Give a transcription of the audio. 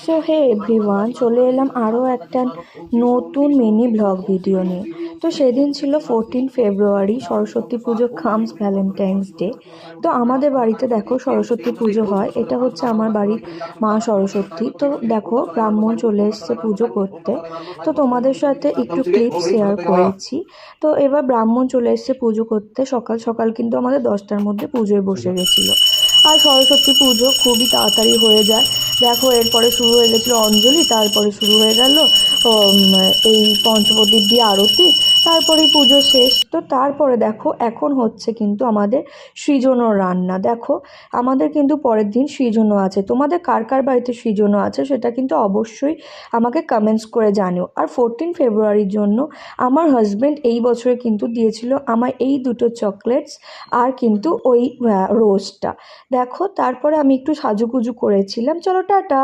So hey everyone, চলে এলাম আরও একটা নতুন মিনি ব্লগ ভিডিও নিয়ে। তো সেদিন ছিল 14 ফেব্রুয়ারি, সরস্বতী পুজো কামস ভ্যালেন্টাইন্স ডে। তো আমাদের বাড়িতে দেখো সরস্বতী পুজো হয়, এটা হচ্ছে আমার বাড়ির মা সরস্বতী। তো দেখো ব্রাহ্মণ চলে এসছে পুজো করতে। তো তোমাদের সাথে একটু ক্লিপ শেয়ার করেছি। তো এবার ব্রাহ্মণ চলে এসছে পুজো করতে, সকাল সকাল কিন্তু আমাদের 10টার মধ্যে পুজোয় বসে গেছিলো। আর সরস্বতী পুজো খুবই তাড়াতাড়ি হয়ে যায়। দেখো এরপরে শুরু হয়ে গেছিলো অঞ্জলি, তারপরে শুরু হয়ে গেল এই পঞ্চপ্রদীপ দিয়ে আরতি, তারপরে পুজো শেষ। তো তারপরে দেখো এখন হচ্ছে কিন্তু আমাদের সৃজনও রান্না। দেখো আমাদের কিন্তু পরের দিন সৃজনও আছে। তোমাদের কার কার বাড়িতে সৃজনও আছে সেটা কিন্তু অবশ্যই আমাকে কমেন্টস করে জানিও। আর 14 ফেব্রুয়ারির জন্য আমার হাজব্যান্ড এই বছরে কিন্তু দিয়েছিল আমার এই দুটো চকলেটস আর কিন্তু ওই রোজটা। দেখো তারপরে আমি একটু সাজুগুজু করেছিলাম। চলো টাটা।